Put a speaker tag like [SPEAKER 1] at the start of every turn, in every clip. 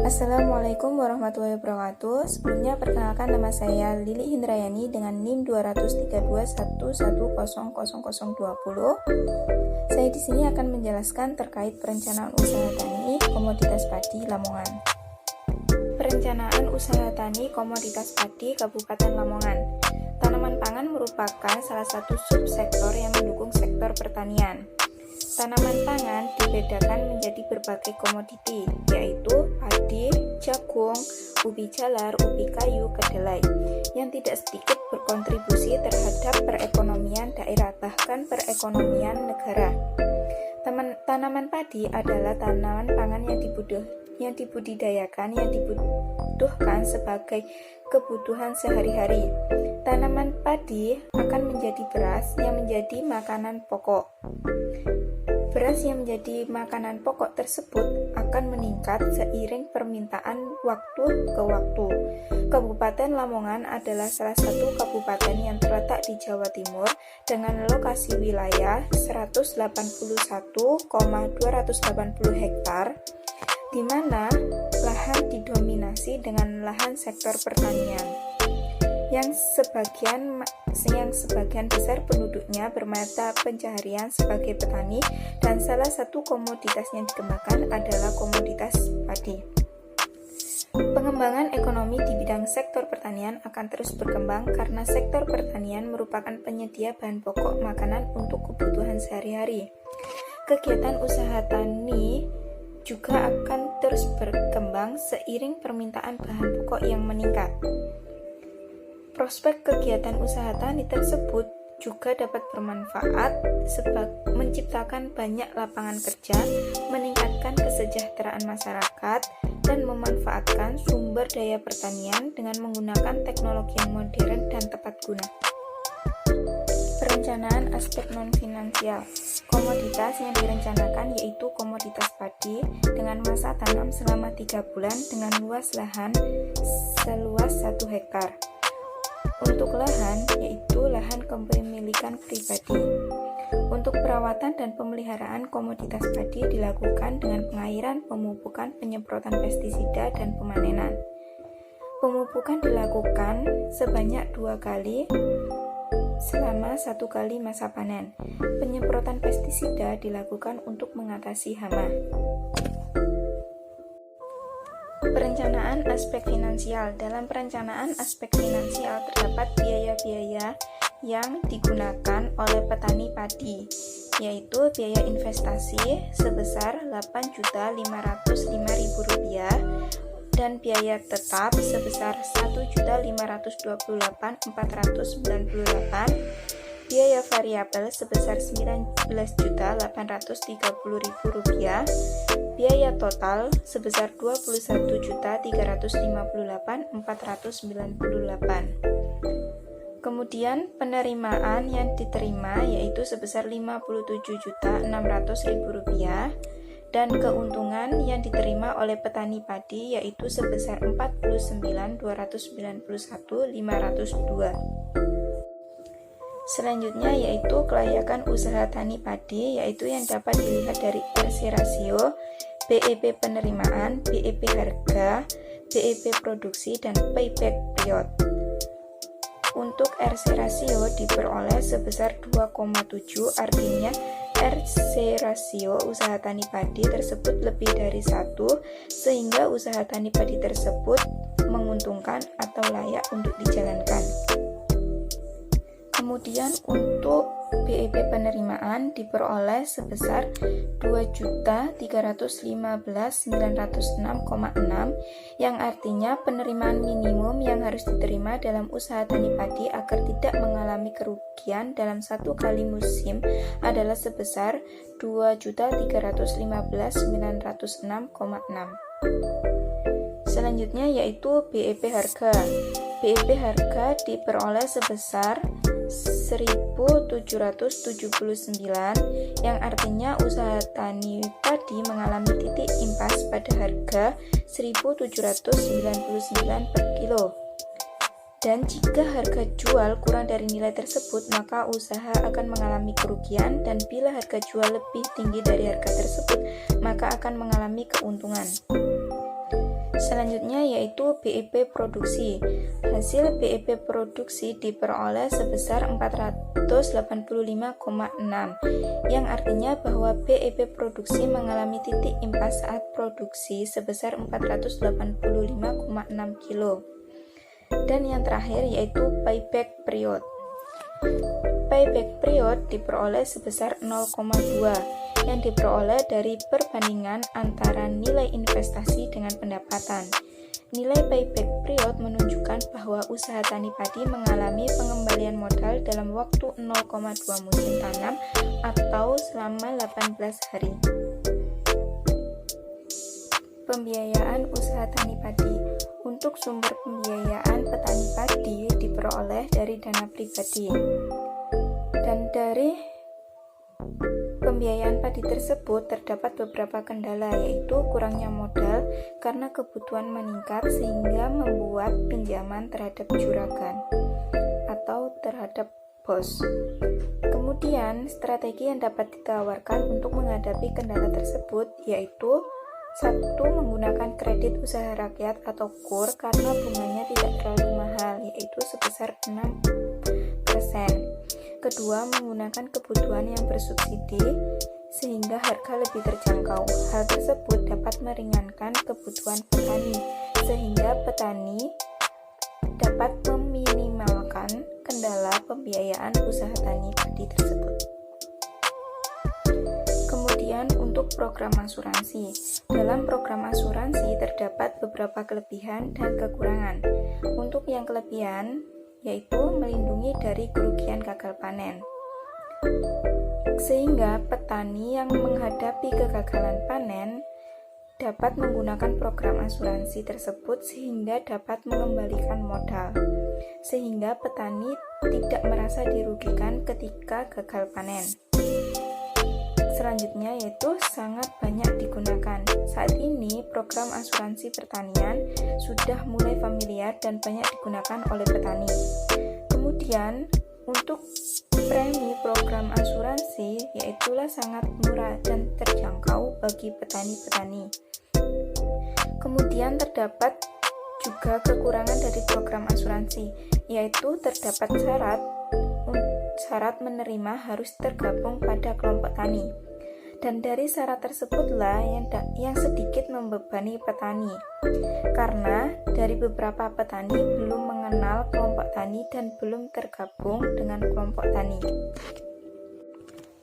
[SPEAKER 1] Assalamualaikum warahmatullahi wabarakatuh. Sebelumnya perkenalkan, nama saya Lili Hindrayani dengan NIM 23211100020. Saya di sini akan menjelaskan terkait perencanaan usaha tani komoditas padi Lamongan. Perencanaan usaha tani komoditas padi Kabupaten Lamongan. Tanaman pangan merupakan salah satu subsektor yang mendukung sektor pertanian. Tanaman pangan dibedakan menjadi berbagai komoditi, yaitu padi, jagung, ubi jalar, ubi kayu, kedelai, yang tidak sedikit berkontribusi terhadap perekonomian daerah, bahkan perekonomian negara. Tanaman padi adalah tanaman pangan yang dibudidayakan, yang dibutuhkan sebagai kebutuhan sehari-hari. Tanaman padi akan menjadi beras yang menjadi makanan pokok. Beras yang menjadi makanan pokok tersebut akan meningkat seiring permintaan waktu ke waktu. Kabupaten Lamongan adalah salah satu kabupaten yang terletak di Jawa Timur dengan lokasi wilayah 181,280 hektar, di mana lahan didominasi dengan lahan sektor pertanian, yang sebagian besar penduduknya bermata pencaharian sebagai petani, dan salah satu komoditas yang dikembangkan adalah komoditas padi. Pengembangan ekonomi di bidang sektor pertanian akan terus berkembang karena sektor pertanian merupakan penyedia bahan pokok makanan untuk kebutuhan sehari-hari. Kegiatan usaha tani juga akan terus berkembang seiring permintaan bahan pokok yang meningkat. Prospek kegiatan usaha tani tersebut juga dapat bermanfaat menciptakan banyak lapangan kerja, meningkatkan kesejahteraan masyarakat, dan memanfaatkan sumber daya pertanian dengan menggunakan teknologi yang modern dan tepat guna. Perencanaan aspek non-finansial. Komoditas yang direncanakan yaitu komoditas padi dengan masa tanam selama 3 bulan dengan luas lahan seluas 1 hektar. Untuk lahan, yaitu lahan kepemilikan pribadi. Untuk perawatan dan pemeliharaan komoditas padi dilakukan dengan pengairan, pemupukan, penyemprotan pestisida, dan pemanenan. Pemupukan dilakukan sebanyak 2 kali selama 1 kali masa panen. Penyemprotan pestisida dilakukan untuk mengatasi hama. Perencanaan aspek finansial. Dalam perencanaan aspek finansial terdapat biaya-biaya yang digunakan oleh petani padi, yaitu biaya investasi sebesar Rp8.505.000 dan biaya tetap sebesar Rp1.528.498, biaya variabel sebesar Rp19.830.000, biaya total sebesar Rp27.358.498. Kemudian penerimaan yang diterima yaitu sebesar Rp57.600.000 dan keuntungan yang diterima oleh petani padi yaitu sebesar Rp49.291.502. Selanjutnya yaitu kelayakan usaha tani padi, yaitu yang dapat dilihat dari RC rasio, BEP penerimaan, BEP harga, BEP produksi, dan payback period. Untuk RC rasio diperoleh sebesar 2,7, artinya RC rasio usaha tani padi tersebut lebih dari 1, sehingga usaha tani padi tersebut menguntungkan atau layak untuk dijalankan. Kemudian untuk BEP penerimaan diperoleh sebesar 2.315.906,6, yang artinya penerimaan minimum yang harus diterima dalam usaha tani padi agar tidak mengalami kerugian dalam 1 kali musim adalah sebesar 2.315.906,6. Selanjutnya yaitu BEP harga. BEP harga diperoleh sebesar 1.779, yang artinya usaha tani padi mengalami titik impas pada harga 1.799 per kilo. Dan jika harga jual kurang dari nilai tersebut, maka usaha akan mengalami kerugian, dan bila harga jual lebih tinggi dari harga tersebut, maka akan mengalami keuntungan. Selanjutnya yaitu BEP produksi. Hasil BEP produksi diperoleh sebesar 485,6, yang artinya bahwa BEP produksi mengalami titik impas saat produksi sebesar 485,6 kilo. Dan yang terakhir yaitu payback period. Payback period diperoleh sebesar 0,2, yang diperoleh dari perbandingan antara nilai investasi dengan pendapatan. Nilai payback period menunjukkan bahwa usaha tani padi mengalami pengembalian modal dalam waktu 0,2 musim tanam atau selama 18 hari. Pembiayaan usaha tani padi. Untuk sumber pembiayaan petani padi diperoleh dari dana pribadi. Dan dari pembiayaan padi tersebut terdapat beberapa kendala, yaitu kurangnya modal karena kebutuhan meningkat sehingga membuat pinjaman terhadap juragan atau terhadap bos. Kemudian strategi yang dapat ditawarkan untuk menghadapi kendala tersebut yaitu 1. Menggunakan kredit usaha rakyat atau KUR karena bunganya tidak terlalu mahal, yaitu sebesar 6%. Kedua, menggunakan kebutuhan yang bersubsidi sehingga harga lebih terjangkau. Hal tersebut dapat meringankan kebutuhan petani sehingga petani dapat meminimalkan kendala pembiayaan usaha tani padi tersebut. Kemudian untuk program asuransi. Dalam program asuransi terdapat beberapa kelebihan dan kekurangan. Untuk yang kelebihan yaitu melindungi dari kerugian gagal panen. Sehingga petani yang menghadapi kegagalan panen dapat menggunakan program asuransi tersebut sehingga dapat mengembalikan modal. Sehingga petani tidak merasa dirugikan ketika gagal panen. Selanjutnya yaitu sangat banyak digunakan. Saat ini program asuransi pertanian sudah mulai familiar dan banyak digunakan oleh petani. Kemudian untuk premi program asuransi yaitulah sangat murah dan terjangkau bagi petani-petani. Kemudian terdapat juga kekurangan dari program asuransi, yaitu terdapat syarat menerima harus tergabung pada kelompok tani. Dan dari syarat tersebutlah yang sedikit membebani petani, karena dari beberapa petani belum mengenal kelompok tani dan belum tergabung dengan kelompok tani.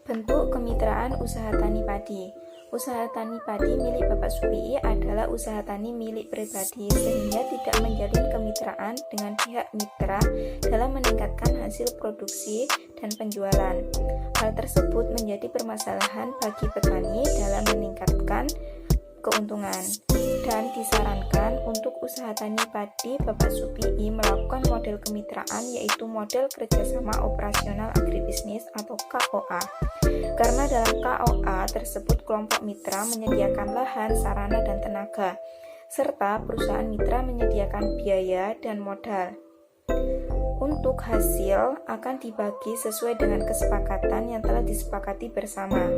[SPEAKER 1] Bentuk kemitraan usaha tani padi. Usaha tani padi milik Bapak Supii adalah usaha tani milik pribadi, sehingga tidak menjalin kemitraan dengan pihak mitra dalam meningkatkan hasil produksi dan penjualan. Hal tersebut menjadi permasalahan bagi petani dalam meningkatkan keuntungan, dan disarankan untuk usaha tani padi Bapak Supii melakukan model kemitraan, yaitu model kerjasama operasional agribisnis atau KOA. Karena dalam KOA tersebut kelompok mitra menyediakan lahan, sarana, dan tenaga, serta perusahaan mitra menyediakan biaya dan modal. Untuk hasil akan dibagi sesuai dengan kesepakatan yang telah disepakati bersama.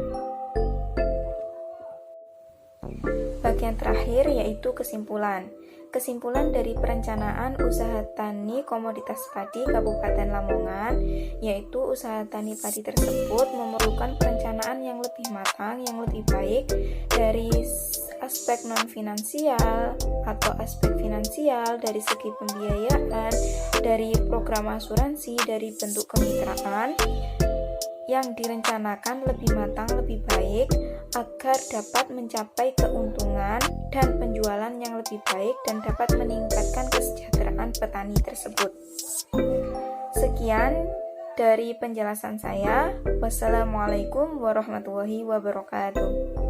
[SPEAKER 1] Bagian terakhir yaitu kesimpulan. Kesimpulan dari perencanaan usaha tani komoditas padi Kabupaten Lamongan, yaitu usaha tani padi tersebut memerlukan perencanaan yang lebih matang, yang lebih baik dari aspek non-finansial atau aspek finansial, dari segi pembiayaan, dari program asuransi, dari bentuk kemitraan yang direncanakan lebih matang, lebih baik agar dapat mencapai keuntungan dan penjualan yang lebih baik dan dapat meningkatkan kesejahteraan petani tersebut. Sekian dari penjelasan saya. Wassalamualaikum warahmatullahi wabarakatuh.